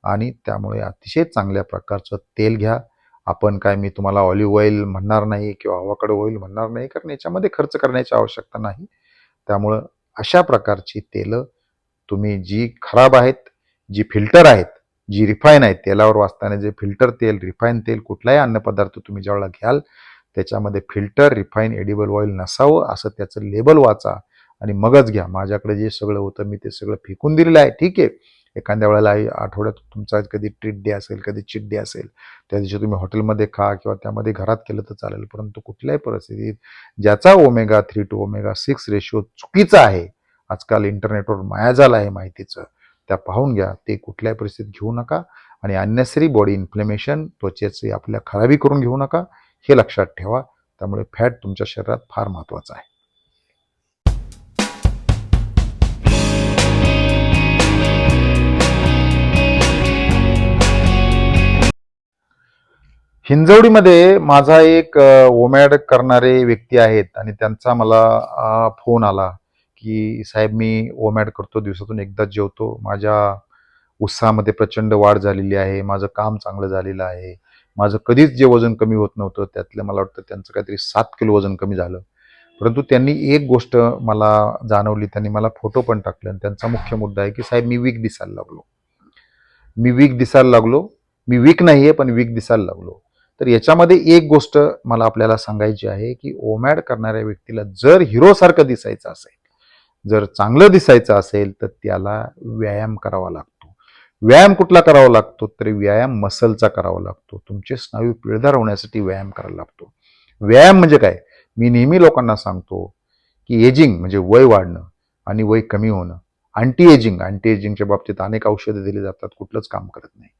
Speaker 1: आणि त्यामुळे अतिशय चांगल्या प्रकारचं तेल घ्या. आपण काय, मी तुम्हाला ऑलिव्ह ऑइल म्हणणार नाही किंवा अवाकाडो ऑइल म्हणणार नाही, कारण याच्यामध्ये खर्च करण्याची आवश्यकता नाही. त्यामुळं अशा प्रकारची तेलं तुम्ही, जी खराब आहेत, जी फिल्टर आहेत, जी रिफाईन आहेत, तेलावर वाचताना जे फिल्टर तेल, रिफाईन तेल, कुठलाही अन्नपदार्थ तुम्ही ज्यावेळेला घ्याल त्याच्यामध्ये फिल्टर, रिफाईन, एडिबल ऑइल नसावं असं त्याचं लेबल वाचा आणि मगच घ्या. माझ्याकडे जे सगळं होतं मी ते सगळं फेकून दिलेलं आहे. ठीक आहे, एखाद्या वेळेला आठवड्यात तुमचा कधी ट्रीट डे असेल, कधी चिट डे असेल, त्या दिवशी तुम्ही हॉटेलमध्ये खा किंवा त्यामध्ये घरात केलं तर चालेल. परंतु कुठल्याही परिस्थितीत ज्याचा ओमेगा 3 टू ओमेगा 6 रेशो चुकीचा आहे, आजकाल इंटरनेटवर मायाजाल आहे माहितीचं, त्या पाहून घ्या. ते कुठल्याही परिस्थितीत घेऊ नका आणि अननेसरी बॉडी इन्फ्लेमेशन, त्वचेची आपल्या खराबी करून घेऊ नका, हे लक्षात ठेवा. त्यामुळे फॅट तुमच्या शरीरात फार महत्त्वाचं आहे. हिंजवडीमध्ये माझा एक ओमॅड करणारे व्यक्ती आहेत आणि त्यांचा मला फोन आला की साहेब, मी ओमॅड करतो, दिवसातून एकदाच जेवतो, माझ्या उत्साहामध्ये प्रचंड वाढ झालेली आहे, माझं काम चांगलं झालेलं आहे, माझं कधीच जे वजन कमी होत नव्हतं त्यातलं मला वाटतं त्यांचं काहीतरी 7 किलो वजन कमी झालं. परंतु त्यांनी एक गोष्ट मला जाणवली, त्यांनी मला फोटो पण टाकले आणि त्यांचा मुख्य मुद्दा आहे की साहेब, मी वीक दिसायला लागलो, मी वीक दिसायला लागलो, मी वीक नाही आहे पण वीक दिसायला लागलो. तर याच्यामध्ये एक गोष्ट मला आपल्याला सांगायची आहे की ओमॅड करणाऱ्या व्यक्तीला जर हिरोसारखं दिसायचं असेल, जर चांगलं दिसायचं असेल तर त्याला व्यायाम करावा लागतो. व्यायाम कुठला करावा लागतो तर व्यायाम मसलचा करावा लागतो. तुमचे स्नायू पिळदार होण्यासाठी व्यायाम करायला लागतो. व्यायाम म्हणजे काय, मी नेहमी लोकांना सांगतो की एजिंग म्हणजे वय वाढणं आणि वय कमी होणं. अँटी एजिंगच्या बाबतीत अनेक औषधं दिली जातात, कुठलंच काम करत नाही.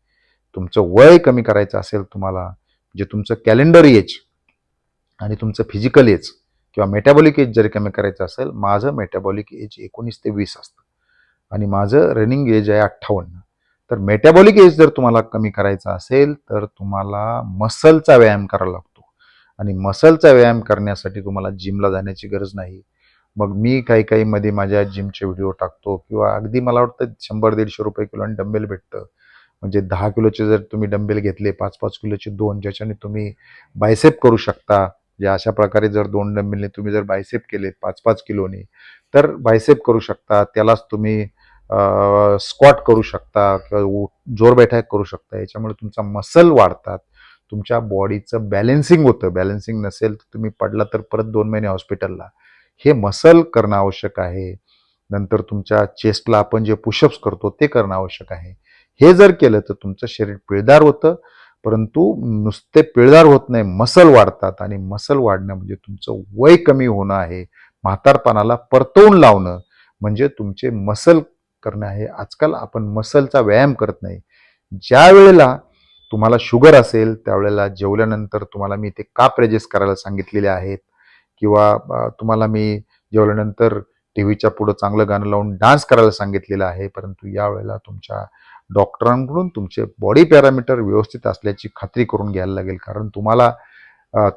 Speaker 1: तुमचं वय कमी करायचं असेल तुम्हाला, म्हणजे तुमचं कॅलेंडर एज आणि तुमचं फिजिकल एज किंवा मेटाबॉलिक एज जरी कमी करायचं असेल, माझं मेटाबॉलिक एज 19 ते 20 असतं आणि माझं रनिंग एज आहे 58. तर मेटाबॉलिक एज जर तुम्हाला कमी करायचा असेल तर तुम्हाला मसलचा व्यायाम करावा लागतो आणि मसलचा व्यायाम करण्यासाठी तुम्हाला जिमला जाण्याची गरज नाही. मग मी काही मध्ये माझ्या जिमचे व्हिडिओ टाकतो किंवा अगदी मला वाटतं 100-150 रुपये किलो आणि डंबेल भेटतं. म्हणजे 10 किलोचे जर तुम्ही डंबेल घेतले, 5-5 किलोचे 2, ज्याच्याने तुम्ही बायसेप करू शकता. जे अशा प्रकारे जर 2 डंबेलने तुम्ही जर बायसेप केले 5-5 किलोने, तर बायसेप करू शकता. त्यालाच तुम्ही स्क्वॉट करू शकता किंवा जोर बैठक करू शकता. याच्यामुळे तुमचा मसल वाढतात, तुमच्या बॉडीचं बॅलेन्सिंग होतं. बॅलेन्सिंग नसेल तर तुम्ही पडला तर परत 2 महिने हॉस्पिटलला. हे मसल करणं आवश्यक आहे. नंतर तुमच्या चेस्टला आपण जे पुशअप्स करतो ते करणं आवश्यक आहे. हे जर केलं तर तुमचं शरीर पिळदार होतं. परंतु नुसते पिळदार होत नाही, मसल वाढतात आणि मसल वाढणं म्हणजे तुमचं वय कमी होणं आहे. म्हातारपणाला परतवून लावणं म्हणजे तुमचे मसल करणं आहे. आजकाल आपण मसलचा व्यायाम करत नाही. ज्या वेळेला तुम्हाला शुगर असेल त्यावेळेला जेवल्यानंतर तुम्हाला मी ते काप रेजेस करायला सांगितलेले आहेत किंवा तुम्हाला मी जेवल्यानंतर टीव्हीच्या पुढं चांगलं गाणं लावून डान्स करायला सांगितलेलं आहे. परंतु यावेळेला तुमच्या डॉक्टरांकडून तुमचे बॉडी पॅरामीटर व्यवस्थित असल्याची खात्री करून घ्यायला लागेल. कारण तुम्हाला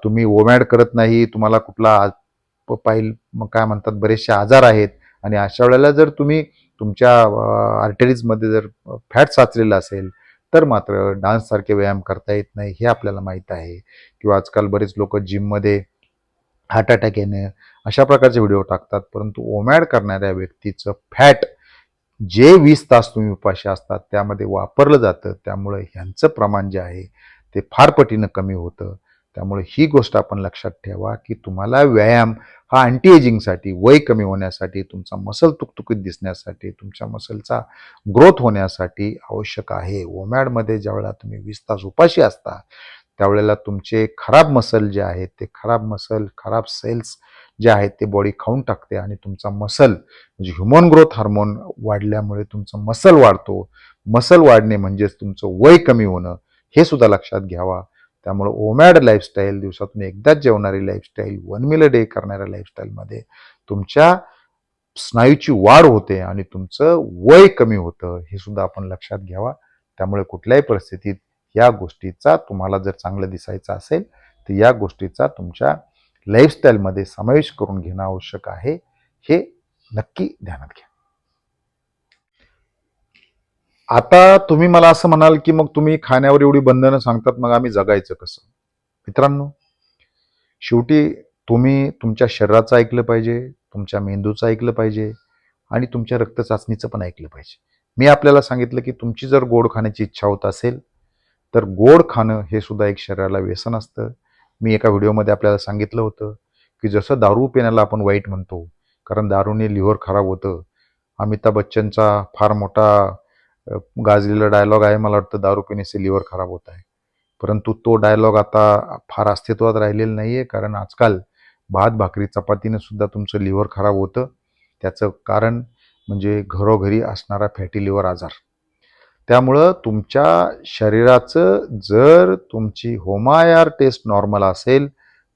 Speaker 1: तुम्ही ओमॅड करत नाही, तुम्हाला कुठला पाहिल मग काय म्हणतात बरेचसे आजार आहेत आणि अशा वेळेला जर तुम्ही तुमच्या आर्टरीजमध्ये जर फॅट साचलेलं असेल तर मात्र डान्ससारखे व्यायाम करता येत नाही हे आपल्याला माहीत आहे. किंवा आजकाल बरेच लोक जिममध्ये हार्ट अटॅक येणे अशा प्रकारचे व्हिडिओ टाकतात. परंतु ओमॅड करणाऱ्या व्यक्तीचं फॅट जे 20 तास तुम्ही उपाशी असतात त्यामध्ये वापरलं जातं. त्यामुळे ह्यांचं प्रमाण जे आहे ते फार पटीनं कमी होतं. त्यामुळे ही गोष्ट आपण लक्षात ठेवा की तुम्हाला व्यायाम हा अँटी एजिंगसाठी, वय कमी होण्यासाठी, तुमचा मसल तुकतुकीत दिसण्यासाठी, तुमच्या मसलचा ग्रोथ होण्यासाठी आवश्यक आहे. ओमॅडमध्ये ज्यावेळेला तुम्ही 20 तास उपाशी असता त्यावेळेला तुमचे खराब मसल जे आहेत ते खराब सेल्स जे आहेत ते बॉडी खाऊन टाकते आणि तुमचा मसल म्हणजे ह्युमन ग्रोथ हार्मोन वाढल्यामुळे तुमचं मसल वाढतो. मसल वाढणे म्हणजेच तुमचं वय कमी होणं हे सुद्धा लक्षात घ्यावा. त्यामुळे ओमॅड लाईफस्टाईल, दिवसातून एकदाच जेवणारी लाईफस्टाईल, 1 मील अ डे करणाऱ्या लाईफस्टाईलमध्ये तुमच्या स्नायूची वाढ होते आणि तुमचं वय कमी होतं हे सुद्धा आपण लक्षात घ्यावा. त्यामुळे कुठल्याही परिस्थितीत या गोष्टीचा तुम्हाला जर चांगलं दिसायचं असेल तर या गोष्टीचा तुमच्या लाईफस्टाईलमध्ये समावेश करून घेणं आवश्यक आहे. हे नक्की ध्यानात घ्या. आता तुम्ही मला असं म्हणाल की मग तुम्ही खाण्यावर एवढी बंधनं सांगतात, मग आम्ही जगायचं कसं? मित्रांनो, शेवटी तुम्ही तुमच्या शरीराचं ऐकलं पाहिजे, तुमच्या मेंदूचं ऐकलं पाहिजे आणि तुमच्या रक्तचाचणीचं पण ऐकलं पाहिजे. मी आपल्याला सांगितलं की तुमची जर गोड खाण्याची इच्छा होत असेल तर गोड खाणं हे सुद्धा एक शरीराला व्यसन असतं. मी एका व्हिडिओमध्ये आपल्याला सांगितलं होतं की जसं दारू पिण्याला आपण वाईट म्हणतो कारण दारूने लिव्हर खराब होतं. अमिताभ बच्चनचा फार मोठा गाजलेला डायलॉग आहे, मला वाटतं दारू पिण्याचे लिव्हर खराब होत आहे. परंतु तो डायलॉग आता फार अस्तित्वात राहिलेला नाही आहे कारण आजकाल भात भाकरी चपातीनं सुद्धा तुमचं लिव्हर खराब होतं. त्याचं कारण म्हणजे घरोघरी असणारा फॅटी लिव्हर आजार. त्यामुळं तुमच्या शरीराचं जर तुमची होमायार टेस्ट नॉर्मल असेल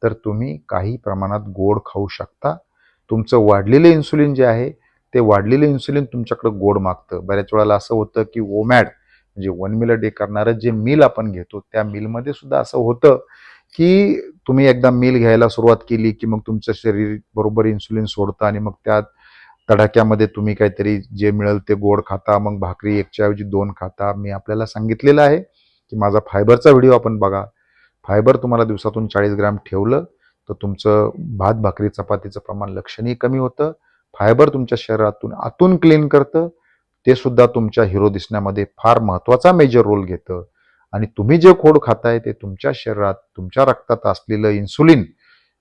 Speaker 1: तर तुम्ही काही प्रमाणात गोड खाऊ शकता. तुमचं वाढलेलं इन्सुलिन जे आहे ते वाढलेलं इन्सुलिन तुमच्याकडं गोड मागतं. बऱ्याच वेळेला असं होतं की ओमॅड म्हणजे 1 मील अ डे करणारं जे मील आपण घेतो त्या मीलमध्ये सुद्धा असं होतं की तुम्ही एकदा मील घ्यायला सुरुवात केली की मग तुमचं शरीर बरोबर इन्सुलिन सोडतं आणि मग त्यात तडाख्यामध्ये तुम्ही काहीतरी जे मिळेल ते गोड खाता, मग भाकरी एकच्या ऐवजी 2 खाता. मी आपल्याला सांगितलेलं आहे की माझा फायबरचा व्हिडिओ आपण बघा. फायबर तुम्हाला दिवसातून 40 ग्रॅम ठेवलं तर तुमचं भात भाकरी चपातीचं प्रमाण लक्षणीय कमी होतं. फायबर तुमच्या शरीरातून आतून क्लीन करतं. ते सुद्धा तुमच्या हिरो दिसण्यामध्ये फार महत्त्वाचा मेजर रोल घेतं. आणि तुम्ही जे गोड खाताय ते तुमच्या शरीरात तुमच्या रक्तात असलेलं इन्सुलिन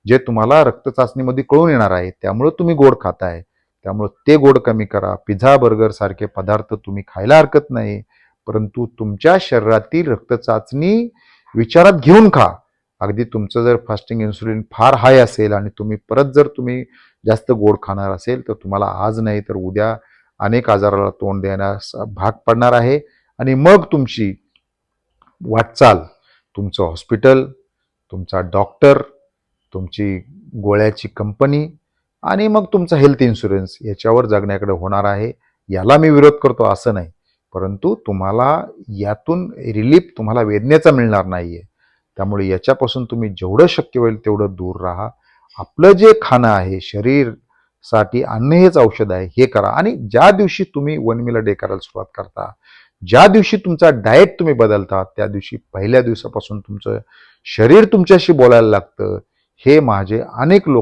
Speaker 1: जे तुम्हाला रक्त चाचणीमध्ये कळून येणार आहे त्यामुळे तुम्ही गोड खाताय. त्यामुळे ते गोड कमी करा. पिझ्झा बर्गर सारखे पदार्थ तुम्ही खायला हरकत नाही, परंतु तुमच्या शरीरातील रक्तचाचणी विचारात घेऊन खा. अगदी तुमचं जर फास्टिंग इन्सुलिन फार हाय असेल आणि तुम्ही जास्त गोड खाणार असेल तर तुम्हाला आज नाही तर उद्या अनेक आजाराला तोंड देण्यास भाग पडणार आहे. आणि मग तुमची वाटचाल, तुमचं हॉस्पिटल, तुमचा डॉक्टर, तुमची गोळ्याची कंपनी आणि मग तुमचा हेल्थ इन्शुरन्स याच्यावर जगण्याकडे होणार आहे. याला मी विरोध करतो असं नाही, परंतु तुम्हाला यातून रिलीफ तुम्हाला वेदनेचा मिळणार नाही आहे. त्यामुळे याच्यापासून तुम्ही जेवढं शक्य होईल तेवढं दूर राहा. आपलं जे खाणं आहे शरीरसाठी अन्न हेच औषध आहे हे करा. आणि ज्या दिवशी तुम्ही 1 मील अ डे करायला सुरुवात करता, ज्या दिवशी तुमचा डाएट तुम्ही बदलता त्या दिवशी पहिल्या दिवसापासून तुमचं शरीर तुमच्याशी बोलायला लागतं. हे माझे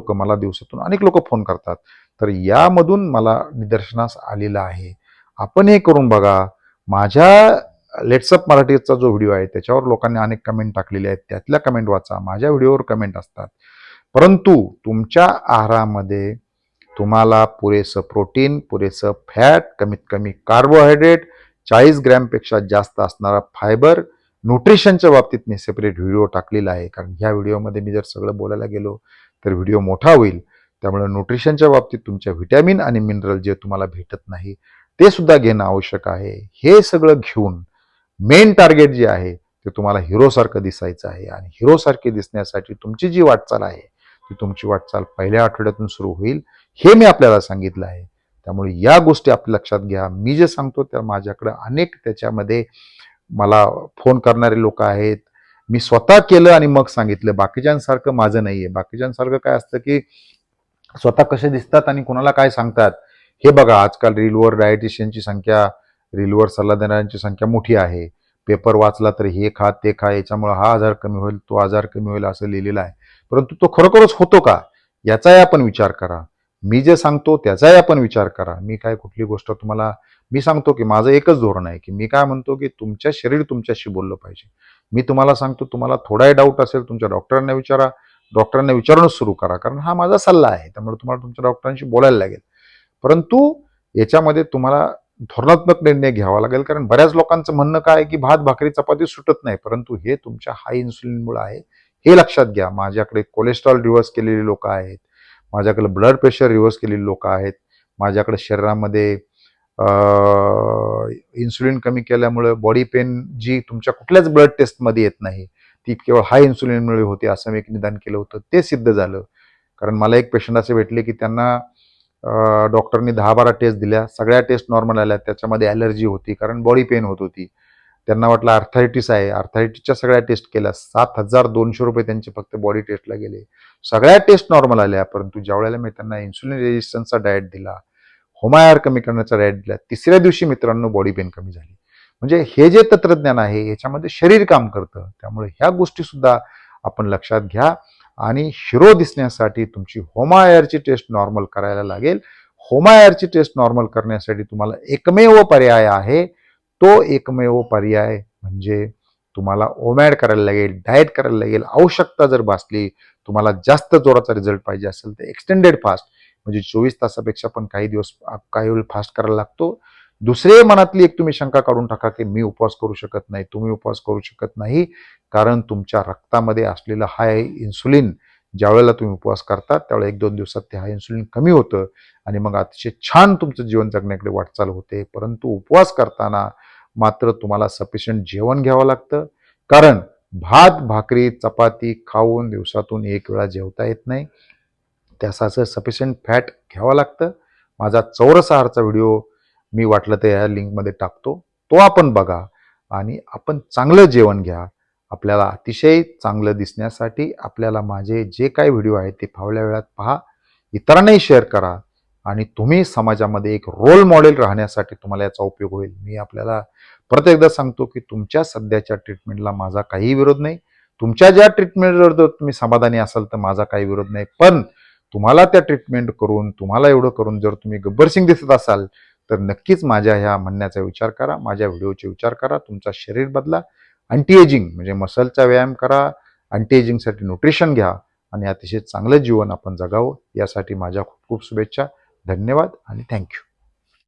Speaker 1: मला दिवसातून अनेक लोक फोन करतात. तर यामधून मला निदर्शनास आलेलं आहे. आपण हे करून बघा. माझ्या लेट्सअप मराठीचा जो व्हिडिओ आहे त्याच्यावर लोकांनी अनेक कमेंट टाकलेले आहेत. त्यातल्या कमेंट वाचा. माझ्या व्हिडिओवर कमेंट असतात. परंतु तुमच्या आहारामध्ये तुम्हाला पुरेसं प्रोटीन, पुरेसं फॅट, कमीत कमी कार्बोहायड्रेट, 40 ग्रॅमपेक्षा जास्त असणारा फायबर, न्यूट्रिशनच्या बाबतीत मी सेपरेट व्हिडिओ टाकलेला आहे. कारण ह्या व्हिडिओमध्ये मी जर सगळं बोलायला गेलो तर व्हिडिओ मोठा होईल. त्यामुळे न्यूट्रिशनच्या बाबतीत तुमच्या व्हिटॅमिन आणि मिनरल जे तुम्हाला भेटत नाही, ते सुद्धा घेणं आवश्यक आहे. हे सगळं घेऊन मेन टार्गेट जे आहे ते तुम्हाला हिरोसारखं दिसायचं आहे आणि हिरोसारखे दिसण्यासाठी तुमची जी वाटचाल आहे ती तुमची वाटचाल पहिल्या आठवड्यातून सुरू होईल, हे मी आपल्याला सांगितलं आहे. त्यामुळे या गोष्टी आपल्या लक्षात घ्या. मी जे सांगतो त्या माझ्याकडे अनेक त्याच्यामध्ये मला फोन करणारे लोक आहेत. मी स्वतः केलं आणि मग सांगितलं. बाकीच्यांसारखं माझं नाहीये. बाकीच्यांसारखं काय असतं की स्वतः कसे दिसतात आणि कोणाला काय सांगतात हे बघा. आजकाल रीलवर डायटिशियनची संख्या, रीलवर सल्ला देणाऱ्यांची संख्या मोठी आहे. पेपर वाचला तर हे खा ते खा, याच्यामुळे हा आजार कमी होईल, तो आजार कमी होईल असं लिहिलेलं आहे. परंतु तो खरोखरच होतो का, याचाही आपण विचार करा. मी जे सांगतो त्याचाही आपण विचार करा. मी काय कुठली गोष्ट तुम्हाला, मी सांगतो की माझं एकच धोरण आहे की मी काय म्हणतो की तुमच्या शरीर तुमच्याशी बोललं पाहिजे. मी तुम्हाला सांगतो, तुम्हाला थोडाही डाऊट असेल तुमच्या डॉक्टरांना विचारा. डॉक्टरांना विचारूनच सुरू करा, कारण हा माझा सल्ला आहे. त्यामुळे तुम्हाला तुमच्या डॉक्टरांशी बोलायला लागेल. परंतु याच्यामध्ये तुम्हाला धोरणात्मक निर्णय घ्यावा लागेल, कारण बऱ्याच लोकांचं म्हणणं काय आहे की भात भाकरी चपाती सुटत नाही, परंतु हे तुमच्या हाय इन्सुलिनमुळे आहे, हे लक्षात घ्या. माझ्याकडे कोलेस्ट्रॉल रिव्हर्स केलेली लोक आहेत, माझ्याकडे ब्लड प्रेशर रिव्हर्स केलेली लोक आहेत, माझ्याकडे शरीरामध्ये इन्सुलिन कमी केल्यामुळे बॉडी पेन जी तुमच्या कुठल्याच ब्लड टेस्टमध्ये येत नाही, ती केवळ हाय इन्सुलिनमुळे होते असं मी एक निदान केलं होतं. ते सिद्ध झालं. कारण मला एक पेशंट असे भेटले की त्यांना डॉक्टरनी 10-12 टेस्ट दिल्या, सगळ्या टेस्ट नॉर्मल आल्या. त्याच्यामध्ये ॲलर्जी होती, कारण बॉडी पेन होत होती. त्यांना वाटलं आर्थरायटिस आहे. आर्थरायटिसच्या सगळ्या टेस्ट केल्या. ₹7,200 त्यांचे फक्त बॉडी टेस्टला गेले. सगळ्या टेस्ट नॉर्मल आल्या. परंतु ज्यावेळेला मी त्यांना इन्सुलिन रेजिस्टन्सचा डाएट दिला, होमायर कमी करण्याचा डाएट दिला, तिसऱ्या दिवशी मित्रांनो बॉडी पेन कमी झाली. म्हणजे हे जे तंत्रज्ञान आहे याच्यामध्ये शरीर काम करतं. त्यामुळे ह्या गोष्टी सुद्धा आपण लक्षात घ्या आणि हिरो दिसण्यासाठी तुमची होमायरची टेस्ट नॉर्मल करायला लागेल. होमायरची टेस्ट नॉर्मल करण्यासाठी तुम्हाला एकमेव पर्याय आहे. तो एकमेव पर्याय म्हणजे तुम्हाला ओमॅड करायला लागेल, डाएट करायला लागेल. आवश्यकता जर भासली, तुम्हाला जास्त जोराचा रिझल्ट पाहिजे असेल तर एक्सटेंडेड फास्ट, म्हणजे 24 तासापेक्षा पण काही दिवस काही वेळ फास्ट करायला लागतो. दुसरे मनातली एक तुम्ही शंका काढून टाका की मी उपवास करू शकत नाही, तुम्ही उपवास करू शकत नाही, कारण तुमच्या रक्तामध्ये असलेलं हाय इन्सुलिन ज्यावेळेला तुम्ही उपवास करता त्यावेळेला 1-2 दिवसात ते हाय इन्सुलिन कमी होतं आणि मग अतिशय छान तुमचं जीवन जगण्याकडे वाटचाल होते. परंतु उपवास करताना मात्र तुम्हाला सफिशियंट जेवण घ्यावं लागतं, कारण भात भाकरी चपाती खाऊन दिवसातून एक वेळा जेवता येत नाही. त्यासाठी सफिशियंट फॅट घ्यावं लागतं. माझा चौरस आहारचा व्हिडिओ मी वाटलं तर या लिंकमध्ये टाकतो, तो आपण बघा आणि आपण चांगलं जेवण घ्या. आपल्याला अतिशय चांगलं दिसण्यासाठी आपल्याला माझे जे काही व्हिडिओ आहेत ते फावल्या वेळात पहा, इतरांनाही शेअर करा आणि तुम्ही समाजामध्ये एक रोल मॉडेल राहण्यासाठी तुम्हाला याचा उपयोग होईल. मी आपल्याला परत एकदा सांगतो की तुमच्या सध्याच्या ट्रीटमेंटला माझा काही विरोध नाही. तुमच्या ज्या ट्रीटमेंटवर जर तुम्ही समाधानी असाल तर माझा काही विरोध नाही. पण तुम्हाला त्या ट्रीटमेंट करून, तुम्हाला एवढं करून जर तुम्ही गब्बर सिंग दिसत असाल तर नक्कीच माझ्या ह्या म्हणण्याचा विचार करा, माझ्या व्हिडिओचे विचार करा. तुमचा शरीर बदला, अँटी एजिंग म्हणजे मसलचा व्यायाम करा, अँटी एजिंगसाठी न्यूट्रिशन घ्या आणि अतिशय चांगलं जीवन आपण जगावं. यासाठी माझ्या खूप खूप शुभेच्छा. धन्यवाद आणि थँक्यू.